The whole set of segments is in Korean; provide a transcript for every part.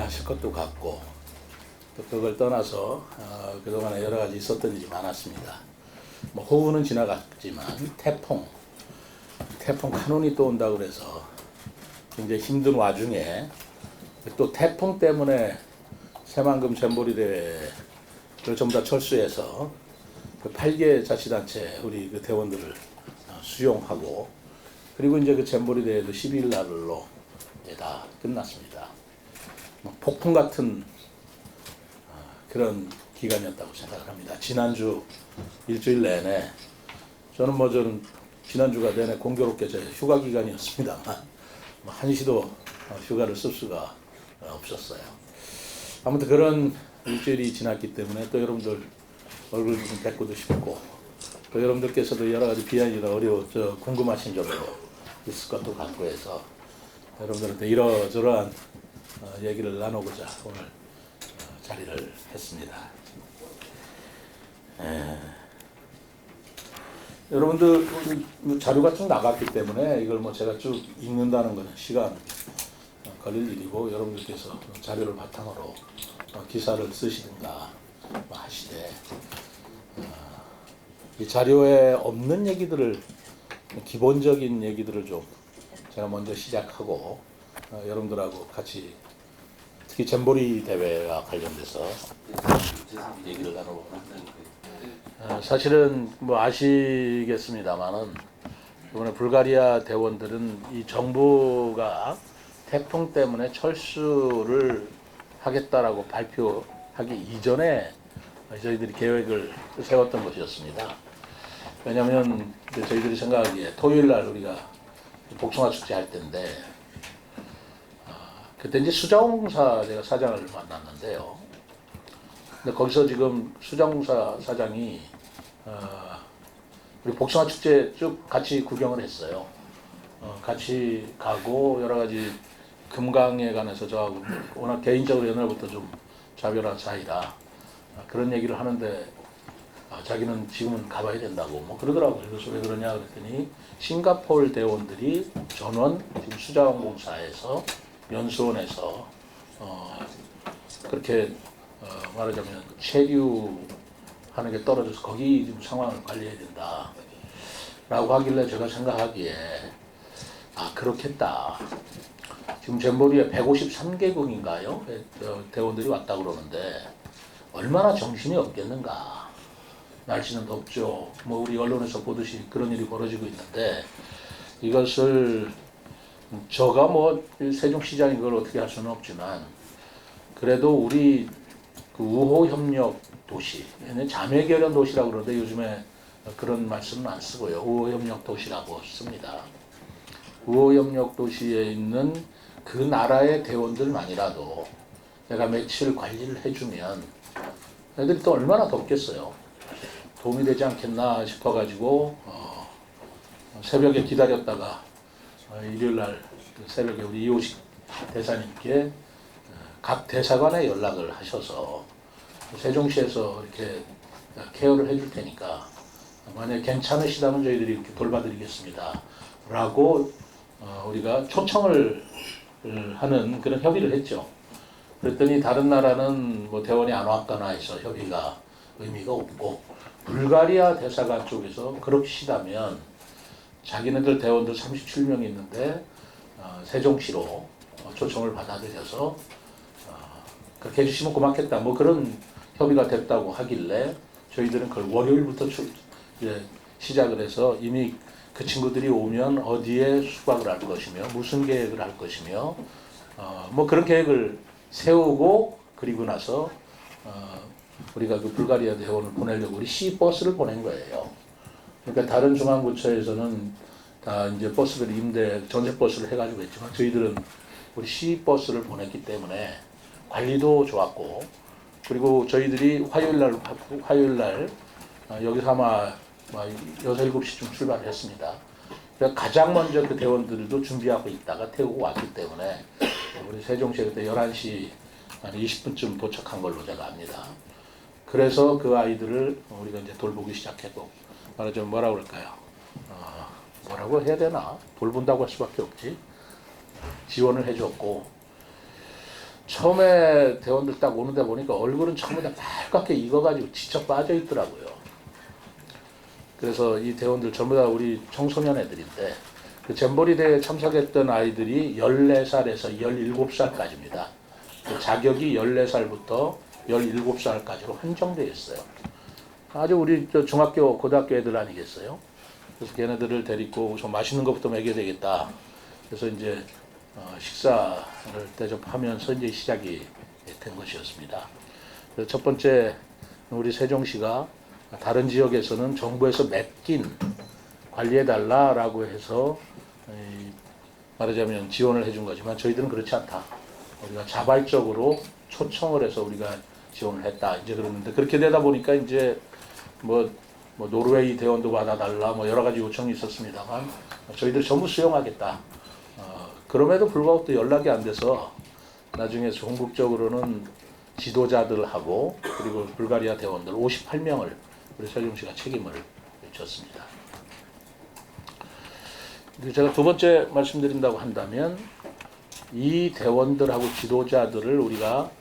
하실 것도 같고 또 그걸 떠나서 그동안에 여러 가지 있었던 일이 많았습니다. 뭐 호우는 지나갔지만 태풍 카눈이 또 온다고 그래서 굉장히 힘든 와중에 또 태풍 때문에 새만금 잼버리 대회를 전부 다 철수해서 그 8개 자치단체 우리 그 대원들을 수용하고 그리고 이제 그 잼버리 대회도 12일 날로 이제 다 끝났습니다. 폭풍 같은 그런 기간이었다고 생각을 합니다. 지난주 일주일 내내 저는 지난주가 내내 공교롭게 제 휴가 기간이었습니다만 한시도 휴가를 쓸 수가 없었어요. 아무튼 그런 일주일이 지났기 때문에 또 여러분들 얼굴 좀 뵙고도 싶고 또 여러분들께서도 여러 가지 비하인드나 궁금하신 점도 있을 것도 같고 해서 여러분들한테 이러저러한 얘기를 나누고자 오늘 자리를 했습니다. 여러분들 자료가 쭉 나갔기 때문에 이걸 제가 쭉 읽는다는 것은 시간 걸릴 일이고 여러분들께서 자료를 바탕으로 기사를 쓰시든가 하시되 이 자료에 없는 얘기들을 기본적인 얘기들을 좀 제가 먼저 시작하고 여러분들하고 같이 특히 잼버리 대회와 관련돼서 얘기를 나눠보면 사실은 아시겠습니다만은 이번에 불가리아 대원들은 이 정부가 태풍 때문에 철수를 하겠다라고 발표하기 이전에 저희들이 계획을 세웠던 것이었습니다. 왜냐하면 저희들이 생각하기에 토요일 날 우리가 복숭아 축제 할 때인데 그때 이제 수자공사 제가 사장을 만났는데요. 근데 거기서 지금 수자공사 사장이 우리 복숭아 축제 쭉 같이 구경을 했어요. 같이 가고 여러 가지 금강에 관해서 저하고 워낙 개인적으로 옛날부터 좀 자별한 사이라 그런 얘기를 하는데 자기는 지금은 가봐야 된다고 그러더라고요. 그래서 왜 그러냐 그랬더니 싱가포르 대원들이 전원 지금 수자원공사에서 연수원에서 그렇게 말하자면 체류하는 게 떨어져서 거기 지금 상황을 관리해야 된다 라고 하길래 제가 생각하기에 그렇겠다. 지금 잼버리에 153개국인가요? 대원들이 왔다 그러는데 얼마나 정신이 없겠는가. 날씨는 덥죠. 우리 언론에서 보듯이 그런 일이 벌어지고 있는데 이것을 저가 세종시장이 그걸 어떻게 할 수는 없지만 그래도 우리 그 우호협력 도시, 자매결연 도시라고 그러는데 요즘에 그런 말씀은 안 쓰고요. 우호협력 도시라고 씁니다. 우호협력 도시에 있는 그 나라의 대원들만이라도 내가 며칠 관리를 해주면 애들이 또 얼마나 덥겠어요. 도움이 되지 않겠나 싶어가지고 새벽에 기다렸다가 일요일 날 새벽에 우리 이호식 대사님께 각 대사관에 연락을 하셔서 세종시에서 이렇게 케어를 해줄 테니까 만약에 괜찮으시다면 저희들이 이렇게 돌봐드리겠습니다 라고 우리가 초청을 하는 그런 협의를 했죠. 그랬더니 다른 나라는 대원이 안 왔거나 해서 협의가 의미가 없고 불가리아 대사관 쪽에서 그러시다면 자기네들 대원들 37명 있는데 세종시로 초청을 받아들여서 그렇게 해주시면 고맙겠다 그런 협의가 됐다고 하길래 저희들은 그걸 월요일부터 시작을 해서 이미 그 친구들이 오면 어디에 숙박을 할 것이며 무슨 계획을 할 것이며 그런 계획을 세우고 그리고 나서 우리가 그 불가리아 대원을 보내려고 우리 시버스를 보낸 거예요. 그러니까 다른 중앙부처에서는 다 이제 버스들 전세 버스를 해가지고 했지만 저희들은 우리 시버스를 보냈기 때문에 관리도 좋았고 그리고 저희들이 화요일 날 여기서 아마 6, 7시쯤 출발을 했습니다. 그러니까 가장 먼저 그 대원들도 준비하고 있다가 태우고 왔기 때문에 우리 세종시에 그때 11시 한 20분쯤 도착한 걸로 제가 압니다. 그래서 그 아이들을 우리가 이제 돌보기 시작했고 말하자면 뭐라고 그럴까요? 뭐라고 해야 되나? 돌본다고 할 수밖에 없지. 지원을 해줬고 처음에 대원들 딱 오는데 보니까 얼굴은 전부 다 빨갛게 익어가지고 지쳐 빠져 있더라고요. 그래서 이 대원들 전부 다 우리 청소년 애들인데 그 잼버리 대회에 참석했던 아이들이 14살에서 17살까지입니다. 그 자격이 14살부터 17살까지로 한정되어 있어요. 아주 우리 중학교, 고등학교 애들 아니겠어요? 그래서 걔네들을 데리고 우선 맛있는 것부터 먹여야 되겠다. 그래서 이제 식사를 대접하면서 이제 시작이 된 것이었습니다. 그래서 첫 번째 우리 세종시가 다른 지역에서는 정부에서 맡긴 관리해달라라고 해서 말하자면 지원을 해준 거지만 저희들은 그렇지 않다. 우리가 자발적으로 초청을 해서 우리가 지원을 했다. 이제 그러는데 그렇게 되다 보니까 이제 뭐 노르웨이 대원도 받아달라 뭐 여러 가지 요청이 있었습니다만 저희들 전부 수용하겠다. 그럼에도 불구하고 또 연락이 안 돼서 나중에 전국적으로는 지도자들하고 그리고 불가리아 대원들 58명을 우리 세종시가 책임을 졌습니다. 제가 두 번째 말씀드린다고 한다면 이 대원들하고 지도자들을 우리가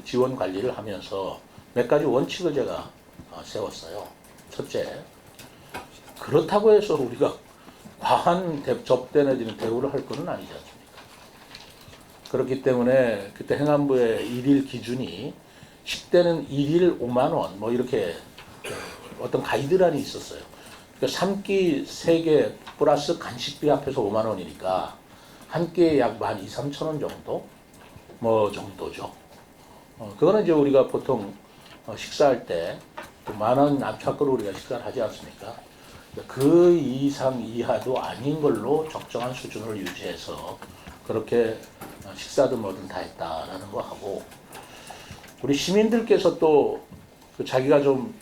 지원 관리를 하면서 몇 가지 원칙을 제가 세웠어요. 첫째, 그렇다고 해서 우리가 과한 접대내지는 대우를 할 것은 아니지 않습니까? 그렇기 때문에 그때 행안부의 일일 기준이 10대는 일일 5만 원 뭐 이렇게 어떤 가이드라인이 있었어요. 그러니까 3끼 3개 플러스 간식비 합해서 5만 원이니까 한 끼에 약 12,000~13,000원 정도? 뭐 정도죠. 그거는 이제 우리가 보통 식사할 때 10,000원 안팎으로 우리가 식사를 하지 않습니까? 그 이상 이하도 아닌 걸로 적정한 수준을 유지해서 그렇게 식사든 뭐든 다 했다라는 거 하고 우리 시민들께서 또 자기가 좀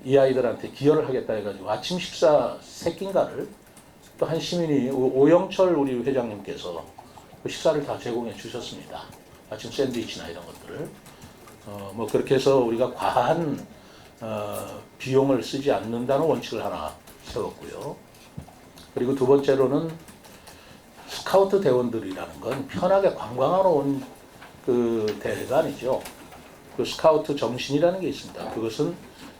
이 아이들한테 기여를 하겠다 해가지고 아침 식사 3끼인가를 또 한 시민이 오영철 우리 회장님께서 그 식사를 다 제공해 주셨습니다. 아침 샌드위치나 이런 것들을 뭐 그렇게 해서 우리가 과한 비용을 쓰지 않는다는 원칙을 하나 세웠고요. 그리고 두 번째로는 스카우트 대원들이라는 건 편하게 관광하러 온 그 대회가 아니죠. 그 스카우트 정신이라는 게 있습니다. 그것은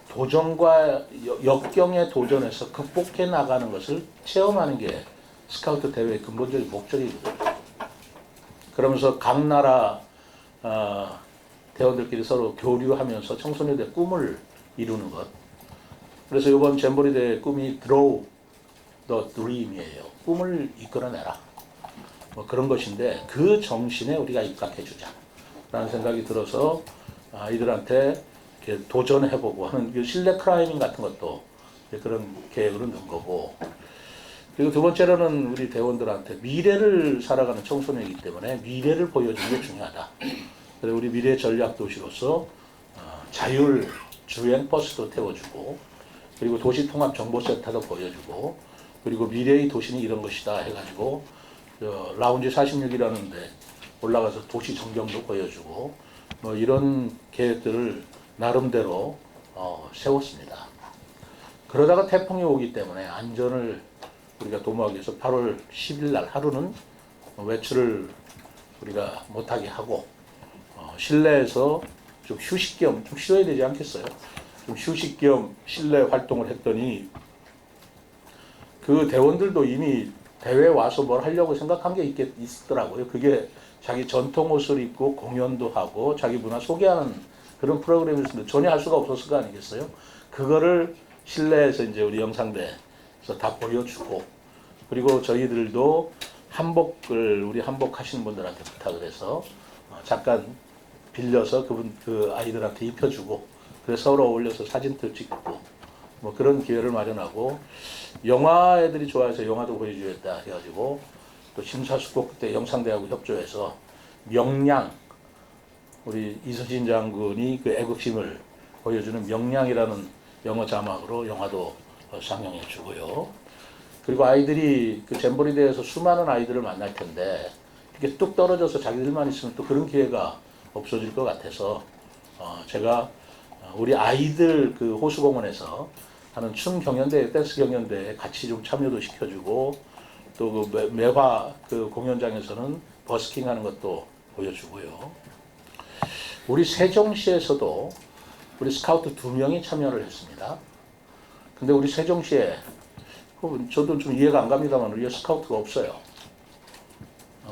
도전과 역경에 도전해서 극복해 나가는 것을 체험하는 게 스카우트 대회의 근본적인 목적이거든요. 그러면서 각 나라 대원들끼리 서로 교류하면서 청소년들의 꿈을 이루는 것. 그래서 이번 잼버리 대회 꿈이 Draw the Dream이에요. 꿈을 이끌어내라. 뭐 그런 것인데 그 정신에 우리가 입각해주자라는 생각이 들어서 아이들한테 이렇게 도전해보고 하는 실내 클라이밍 같은 것도 그런 계획으로 넣은 거고 그리고 두 번째로는 우리 대원들한테 미래를 살아가는 청소년이기 때문에 미래를 보여주는 게 중요하다. 그래서 우리 미래 전략 도시로서 자율 주행 버스도 태워주고 그리고 도시통합정보센터도 보여주고 그리고 미래의 도시는 이런 것이다 해가지고 라운지 46이라는 데 올라가서 도시 전경도 보여주고 뭐 이런 계획들을 나름대로 세웠습니다. 그러다가 태풍이 오기 때문에 안전을 우리가 도모하기 위해서 8월 10일 날 하루는 외출을 우리가 못하게 하고 실내에서 좀 휴식 겸 좀 쉬어야 되지 않겠어요? 좀 휴식 겸 실내 활동을 했더니 그 대원들도 이미 대회에 와서 뭘 하려고 생각한 게 있더라고요. 그게 자기 전통 옷을 입고 공연도 하고 자기 문화 소개하는 그런 프로그램이었는데 전혀 할 수가 없었을 거 아니겠어요? 그거를 실내에서 이제 우리 영상대에서 다 보여주고 그리고 저희들도 한복을 우리 한복 하시는 분들한테 부탁을 해서 잠깐 빌려서 그 아이들한테 입혀주고 그래서 서로 어울려서 사진도 찍고 뭐 그런 기회를 마련하고 영화 애들이 좋아해서 영화도 보여주겠다 해가지고 또 심사숙고 그때 영상대하고 협조해서 명량 우리 이순신 장군이 그 애국심을 보여주는 명량이라는 영어 자막으로 영화도 상영해 주고요. 그리고 아이들이 그 잼버리 대회에서 수많은 아이들을 만날 텐데 이렇게 뚝 떨어져서 자기들만 있으면 또 그런 기회가 없어질 것 같아서 제가 우리 아이들 그 호수공원에서 하는 춤 경연대, 댄스 경연대에 같이 좀 참여도 시켜주고 또 그 매화 그 공연장에서는 버스킹하는 것도 보여주고요. 우리 세종시에서도 우리 스카우트 2명이 참여를 했습니다. 근데 우리 세종시에 저도 좀 이해가 안 갑니다만 우리 스카우트가 없어요.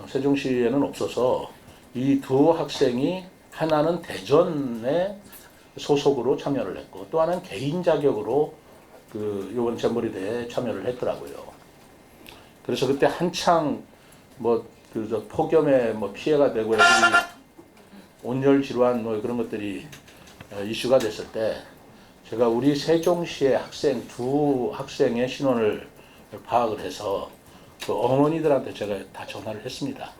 세종시에는 없어서 이 두 학생이 하나는 대전에 소속으로 참여를 했고 또 하나는 개인 자격으로 그 이번 잼버리 대회에 참여를 했더라고요. 그래서 그때 한창 그 폭염에 피해가 되고 애들이 온열 질환 그런 것들이 이슈가 됐을 때 제가 우리 세종시의 두 학생의 신원을 파악을 해서 그 어머니들한테 제가 다 전화를 했습니다.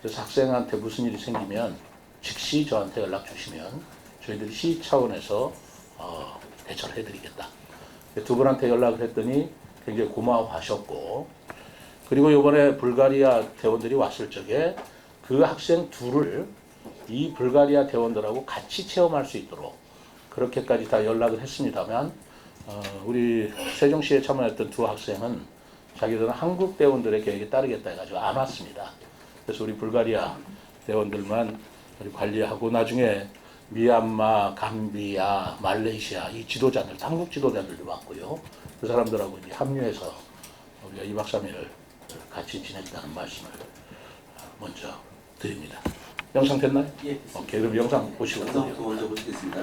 그래서 학생한테 무슨 일이 생기면 즉시 저한테 연락 주시면 저희들이 시 차원에서 대처를 해드리겠다. 두 분한테 연락을 했더니 굉장히 고마워하셨고, 그리고 이번에 불가리아 대원들이 왔을 적에 그 학생 둘을 이 불가리아 대원들하고 같이 체험할 수 있도록 그렇게까지 다 연락을 했습니다만 우리 세종시에 참여했던 두 학생은 자기들은 한국 대원들의 계획에 따르겠다 해가지고 안 왔습니다. 그래서 우리 불가리아 대원들만 우리 관리하고 나중에 미얀마, 감비아, 말레이시아 이 지도자들, 한국 지도자들도 왔고요. 그 사람들하고 이제 합류해서 우리가 2박 3일을 같이 지냈다는 말씀을 먼저 드립니다. 영상 됐나요? 예. 오케이, 그럼 영상 보시고. 영상부터 먼저 보시겠습니다.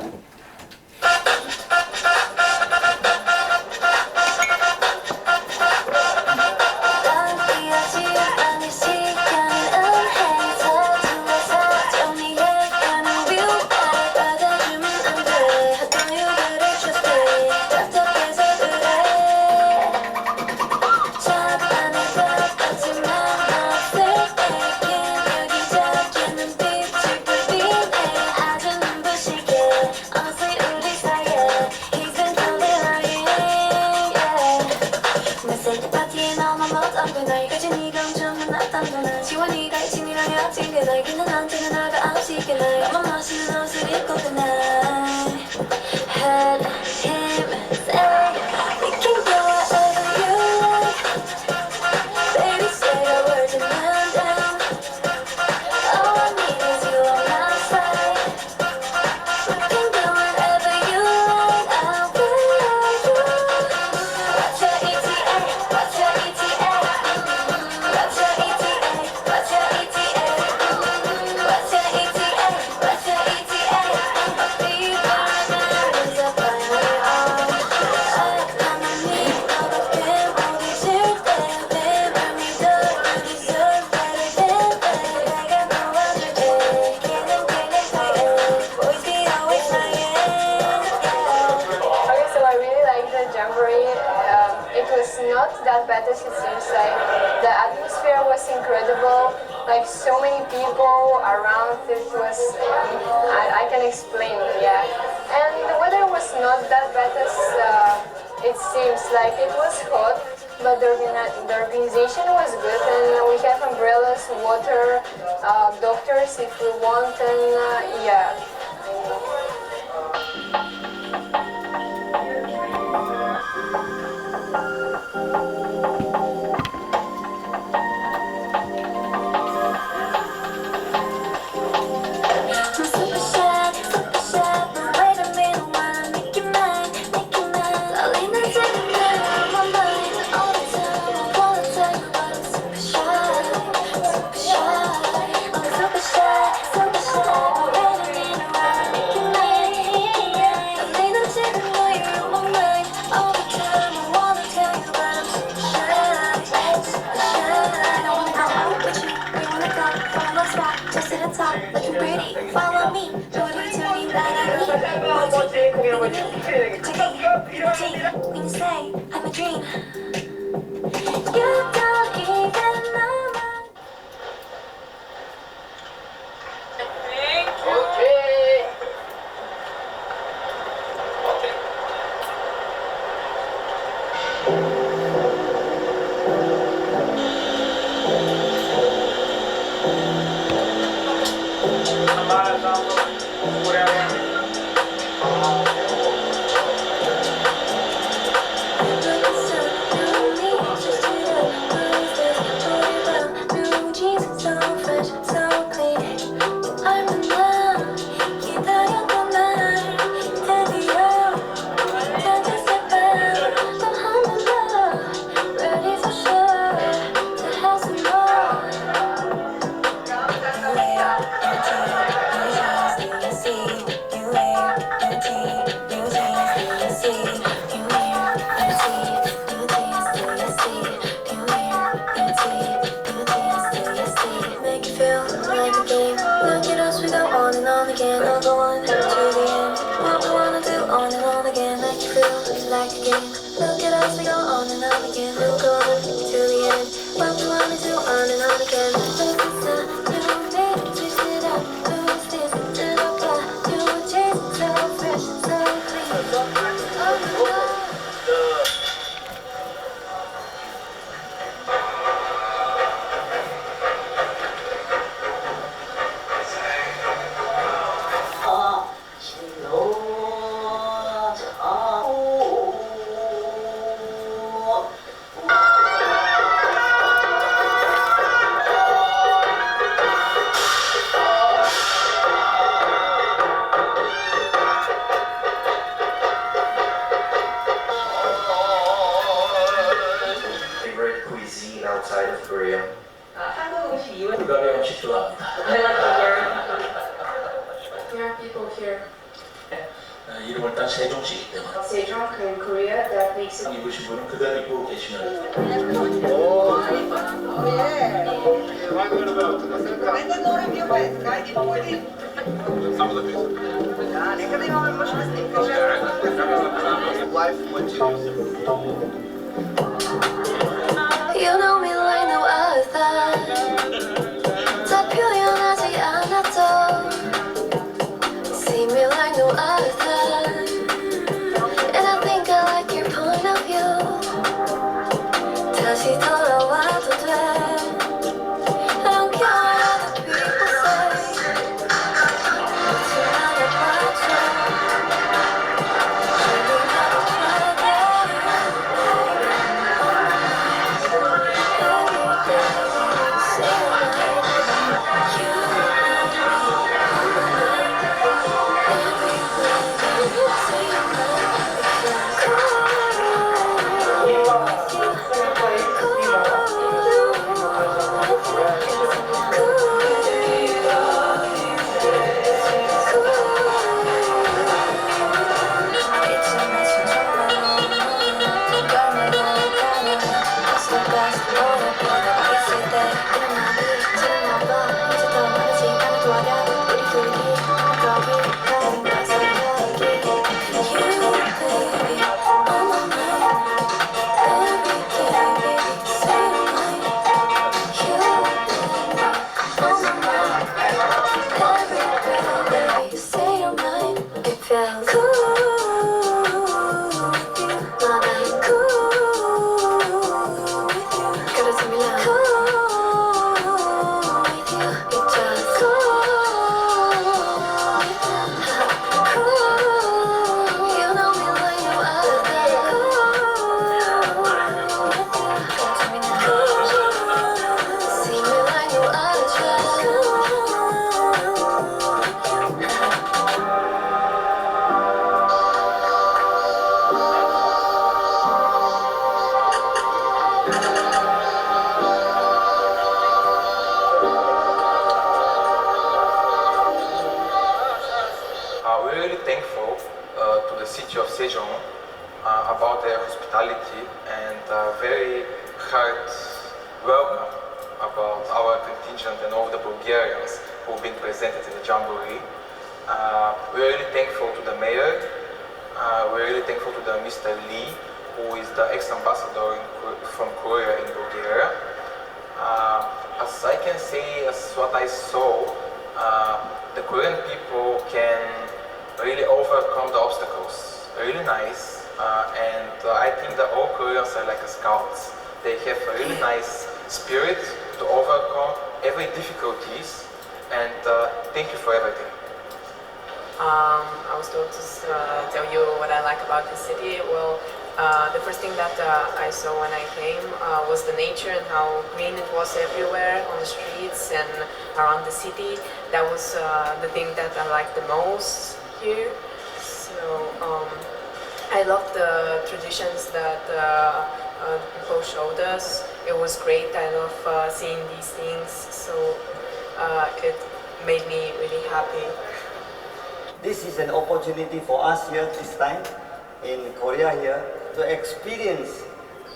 That bad as it seems. Like the atmosphere was incredible. Like so many people around. It was I can explain. Yeah, and the weather was not that bad as it seems. Like it was hot, but the organization was good, and we have umbrellas, water, doctors if we want, and yeah. I'll go on to the end. What we wanna do on and on again. Make you feel like a game. Look at us, we go on and on again. We'll go on to the end. What we wanna do on and on again. Look at the new me, twist it up, twist this to the back. New chase, so fresh, so clean. Oh my God. Favorite cuisine outside of Korea? 한국 음식 이외 불가리아 음식 좋아합니다. There are people here. 이름을 딴 세종시이기 때문에 Sejong in Korea that makes it. 입으신 분은 그대로 입고 계시면 Neka Nora bio bez, ajde pojdi. Da, nekada imamo možda snimka Life continues. You know me like no other. 다 표현하지 않아도 see me like no other. And I think I like your point of view. 다시 돌아와도 돼. I don't care what other people say. 묻지 않아봐줘. Feels cool. We're really thankful to the city of Sejong about their hospitality and very heart welcome about our contingent and all the Bulgarians who've been presented in the Jamboree. We're really thankful to the mayor. We're really thankful to the Mr. Lee, who is the ex-ambassador from Korea in Bulgaria. As I can say, as what I saw, the Korean people can really overcome the obstacles. Really nice, and I think that all Koreans are like scouts. They have a really nice spirit to overcome every difficulties, and thank you for everything. I was told to tell you what I like about the city. Well, the first thing that I saw when I came was the nature and how green it was everywhere on the streets and around the city. That was the thing that I liked the most here. So I loved the traditions that people showed us. It was great. I love seeing these things. So it made me really happy. This is an opportunity for us here this time in Korea here to experience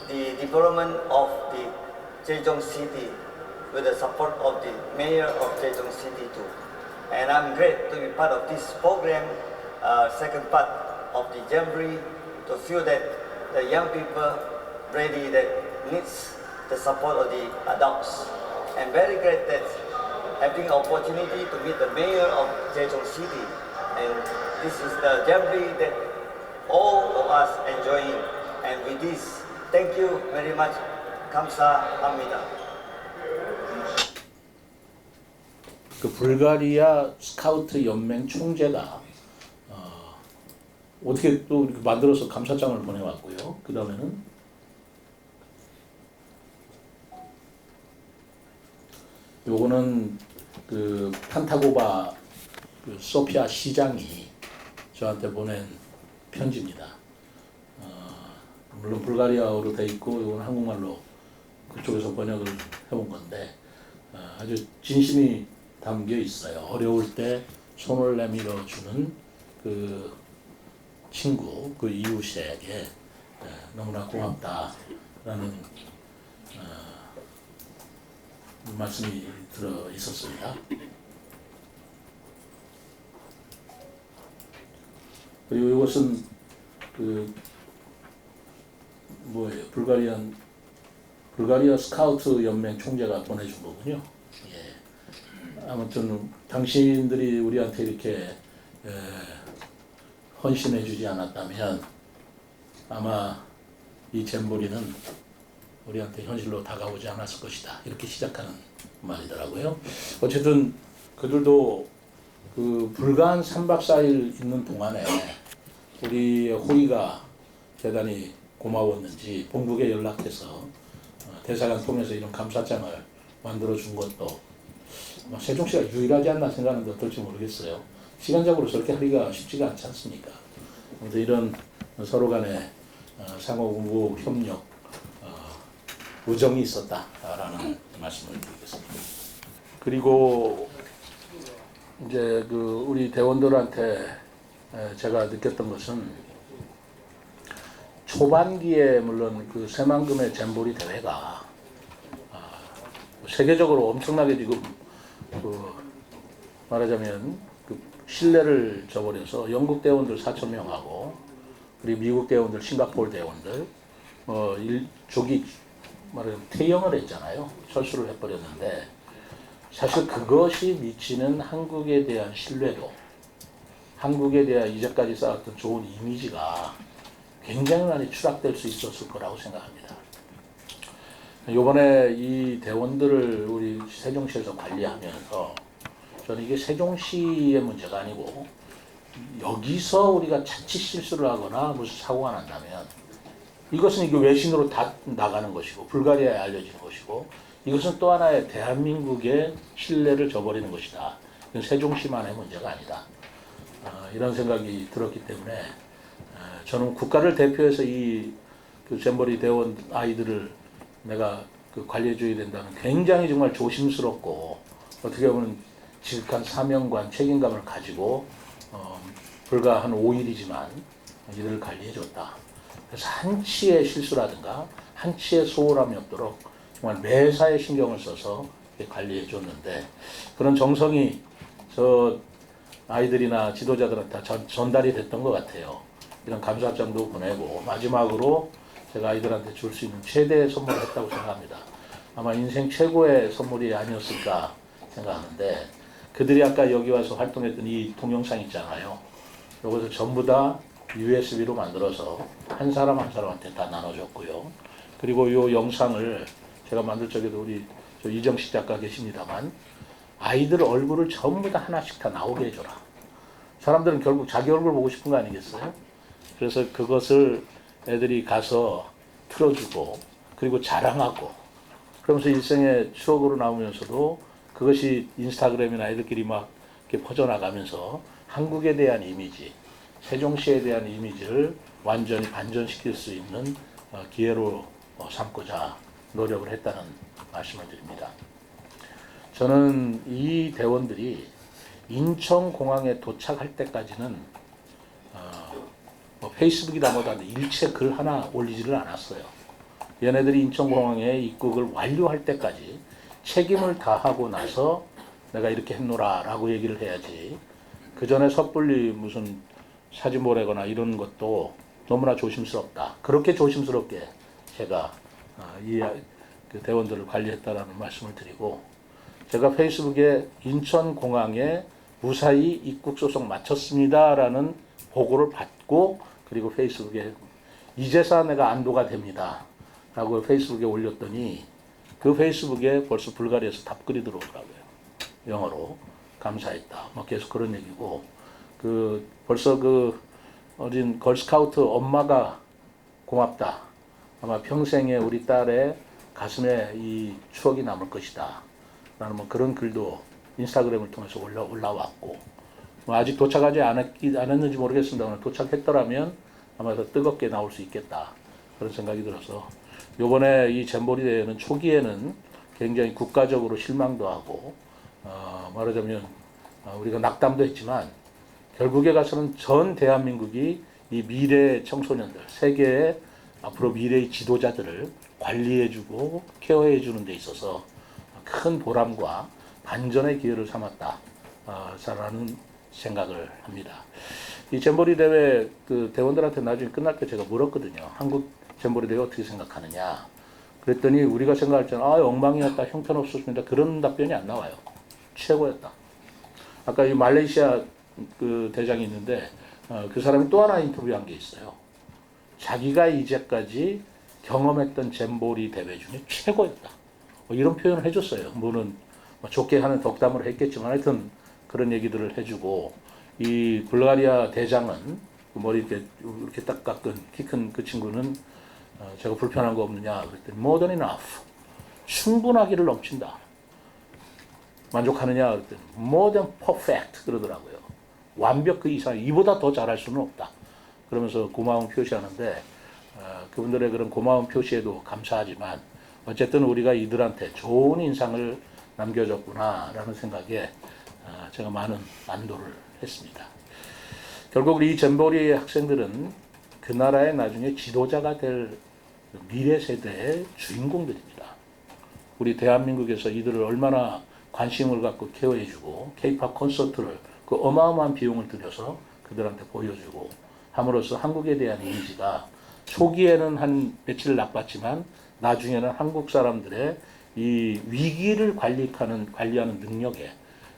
the development of the Daejeon City with the support of the mayor of Daejeon City too. And and I'm great to be part of this program, second part of the Jamboree, to feel that the young people ready that needs the support of the adults. I'm very great that having opportunity to meet the mayor of Zhejiang City, and this is the Jamboree that all of us enjoying. And with this, thank you very much. 감사합니다. 그 불가리아 스카우트 연맹 총재가 어떻게 또 이렇게 만들어서 감사장을 보내왔고요. 그 다음에는 요거는 그 판타고바 그 소피아 시장이 저한테 보낸 편지입니다. 물론 불가리아어로 돼 있고 이건 한국말로 그쪽에서 번역을 해본 건데 아주 진심이 담겨 있어요. 어려울 때 손을 내밀어 주는 그 친구, 그 이웃에게 너무나 고맙다라는 말씀이 들어 있었습니다. 그리고 이것은 그 뭐예요? 불가리아 스카우트 연맹 총재가 보내준 거군요. 예. 아무튼 당신들이 우리한테 이렇게 헌신해주지 않았다면 아마 이 잼버리는 우리한테 현실로 다가오지 않았을 것이다. 이렇게 시작하는 말이더라고요. 어쨌든 그들도 그 불과 한 3박 4일 있는 동안에 우리의 호의가 대단히 고마웠는지 본국에 연락해서 대사관 통해서 이런 감사장을 만들어 준 것도 세종시가 유일하지 않나 생각하는데 어떨지 모르겠어요. 시간적으로 저렇게 하기가 쉽지가 않지 않습니까? 그래서 이런 서로 간의 상호 협력, 우정이 있었다라는 말씀을 드리겠습니다. 그리고 이제 그 우리 대원들한테 제가 느꼈던 것은 초반기에 물론 그 새만금의 잼보리 대회가 세계적으로 엄청나게 지금 그 말하자면 그 신뢰를 저버려서 영국 대원들 4,000명하고 그리고 미국 대원들, 싱가포르 대원들 일족이 말하자면 퇴영을 했잖아요. 철수를 해버렸는데 사실 그것이 미치는 한국에 대한 신뢰도, 한국에 대한 이제까지 쌓았던 좋은 이미지가 굉장히 많이 추락될 수 있었을 거라고 생각합니다. 이번에 이 대원들을 우리 세종시에서 관리하면서 저는 이게 세종시의 문제가 아니고 여기서 우리가 자칫 실수를 하거나 무슨 사고가 난다면 이것은 이게 외신으로 다 나가는 것이고 불가리아에 알려지는 것이고 이것은 또 하나의 대한민국의 신뢰를 저버리는 것이다. 이건 세종시만의 문제가 아니다. 이런 생각이 들었기 때문에 저는 국가를 대표해서 그 잼버리 대원 아이들을 내가 그 관리해줘야 된다는 굉장히 정말 조심스럽고 어떻게 보면 지극한 사명관 책임감을 가지고 불과 한 5일이지만 이들을 관리해줬다. 그래서 한치의 실수라든가 한치의 소홀함이 없도록 정말 매사에 신경을 써서 관리해줬는데 그런 정성이 저 아이들이나 지도자들한테 전달이 됐던 것 같아요. 이런 감사장도 보내고 마지막으로 제가 아이들한테 줄 수 있는 최대의 선물을 했다고 생각합니다. 아마 인생 최고의 선물이 아니었을까 생각하는데 그들이 아까 여기 와서 활동했던 이 동영상 있잖아요. 이것을 전부 다 USB로 만들어서 한 사람 한 사람한테 다 나눠줬고요. 그리고 이 영상을 제가 만들 적에도 우리 이정식 작가 계십니다만 아이들 얼굴을 전부 다 하나씩 다 나오게 해줘라. 사람들은 결국 자기 얼굴 보고 싶은 거 아니겠어요? 그래서 그것을 애들이 가서 틀어주고 그리고 자랑하고 그러면서 일생의 추억으로 남으면서도 그것이 인스타그램이나 애들끼리 막 이렇게 퍼져나가면서 한국에 대한 이미지, 세종시에 대한 이미지를 완전히 반전시킬 수 있는 기회로 삼고자 노력을 했다는 말씀을 드립니다. 저는 이 대원들이 인천공항에 도착할 때까지는 페이스북이다 뭐다 일체 글 하나 올리지를 않았어요. 얘네들이 인천공항에 입국을 완료할 때까지 책임을 다하고 나서 내가 이렇게 했노라 라고 얘기를 해야지, 그 전에 섣불리 무슨 사진 보내거나 이런 것도 너무나 조심스럽다. 그렇게 조심스럽게 제가 그 대원들을 관리했다라는 말씀을 드리고, 제가 페이스북에 인천공항에 무사히 입국 소송 마쳤습니다라는 보고를 받고, 그리고 페이스북에 이제서 내가 안도가 됩니다 라고 페이스북에 올렸더니 그 페이스북에 벌써 불가리아에서 답글이 들어오더라고요. 영어로 감사했다. 뭐 계속 그런 얘기고, 그 벌써 그 어린 걸스카우트 엄마가 고맙다. 아마 평생에 우리 딸의 가슴에 이 추억이 남을 것이다. 라는 뭐 그런 글도 인스타그램을 통해서 올라왔고, 뭐 아직 도착하지 않았는지 모르겠습니다만 도착했더라면 아마 더 뜨겁게 나올 수 있겠다. 그런 생각이 들어서 요번에 이 잼버리 대회는 초기에는 굉장히 국가적으로 실망도 하고, 말하자면 우리가 낙담도 했지만 결국에 가서는 전 대한민국이 이 미래 청소년들, 세계의 앞으로 미래의 지도자들을 관리해주고 케어해주는 데 있어서 큰 보람과 반전의 기회를 삼았다라는 생각을 합니다. 이 잼버리 대회 그 대원들한테 나중에 끝날 때 제가 물었거든요. 한국 잼버리 대회 어떻게 생각하느냐. 그랬더니 우리가 생각할 때는 엉망이었다, 형편없었습니다, 그런 답변이 안 나와요. 최고였다. 아까 이 말레이시아 그 대장이 있는데 그 사람이 또 하나 인터뷰한 게 있어요. 자기가 이제까지 경험했던 잼버리 대회 중에 최고였다. 이런 표현을 해줬어요. 물론 좋게 하는 덕담을 했겠지만 하여튼 그런 얘기들을 해주고, 이 불가리아 대장은 머리 이렇게 딱 깎은 키 큰 그 친구는 제가 불편한 거 없느냐 그랬더니 more than enough, 충분하기를 넘친다. 만족하느냐 그랬더니 more than perfect 그러더라고요. 완벽 그 이상, 이보다 더 잘할 수는 없다. 그러면서 고마움 표시하는데 그분들의 그런 고마움 표시에도 감사하지만 어쨌든 우리가 이들한테 좋은 인상을 남겨줬구나라는 생각에 제가 많은 안도를 했습니다. 결국 이 잼버리 학생들은 그 나라의 나중에 지도자가 될 미래 세대의 주인공들입니다. 우리 대한민국에서 이들을 얼마나 관심을 갖고 케어해주고 K-POP 콘서트를 그 어마어마한 비용을 들여서 그들한테 보여주고 함으로써 한국에 대한 이미지가 초기에는 한 며칠 나빴지만 나중에는 한국 사람들의 이 위기를 관리하는 능력에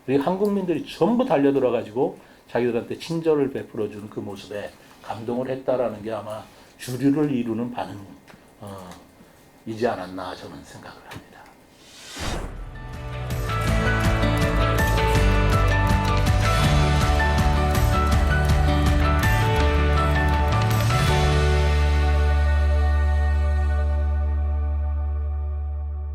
우리 한국민들이 전부 달려들어가지고 자기들한테 친절을 베풀어주는 그 모습에 감동을 했다라는 게 아마 주류를 이루는 반응이지 않았나 저는 생각을 합니다.